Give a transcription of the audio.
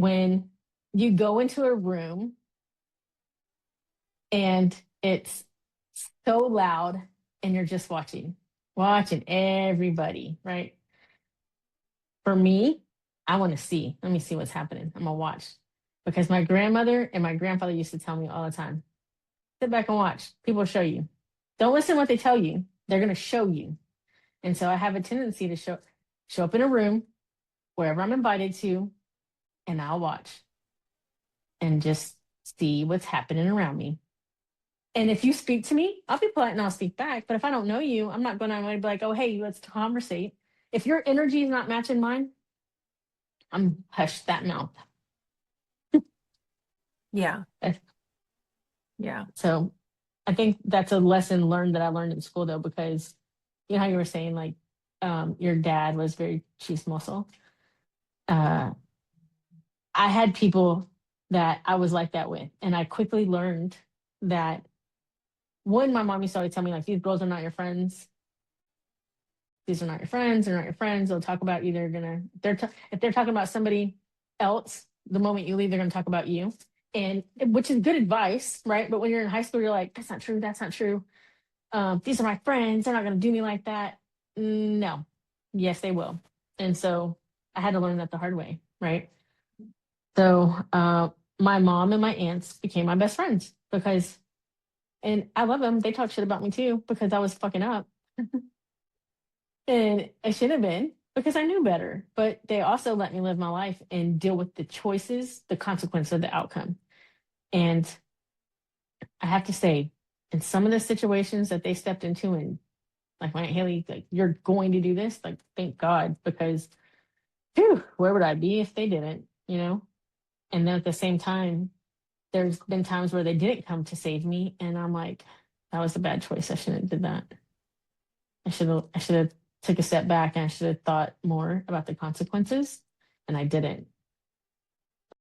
when you go into a room and it's so loud and you're just watching everybody, right? For me, I want to see. Let me see what's happening. I'm gonna watch because my grandmother and my grandfather used to tell me all the time, sit back and watch. People show you. Don't listen to what they tell you. They're gonna show you. And so I have a tendency to show up in a room wherever I'm invited to, and I'll watch and just see what's happening around me. And if you speak to me, I'll be polite and I'll speak back. But if I don't know you, I'm not going to be like, oh, hey, let's conversate. If your energy is not matching mine, I'm hush that mouth. Yeah. Eh, Yeah. So I think that's a lesson learned that I learned in school, though, because you know how you were saying, like, your dad was very chismoso. Uh, I had people that I was like that with. And I quickly learned that one, my mom used to always tell me, like, these girls are not your friends. These are not your friends. They're not your friends. They'll talk about you. If they're talking about somebody else, the moment you leave, they're gonna talk about you. And which is good advice, right? But when you're in high school, you're like, that's not true. That's not true. These are my friends. They're not gonna do me like that. No. Yes, they will. And so I had to learn that the hard way, right? So my mom and my aunts became my best friends because, and I love them. They talk shit about me too because I was fucking up. And I should have been because I knew better. But they also let me live my life and deal with the choices, the consequence of the outcome. And I have to say, in some of the situations that they stepped into, and like my Aunt Haley, like, you're going to do this, like, thank God, because whew, where would I be if they didn't, you know? And then at the same time, there's been times where they didn't come to save me, and I'm like, that was a bad choice. I shouldn't have did that. I should have took a step back and I should have thought more about the consequences, and I didn't.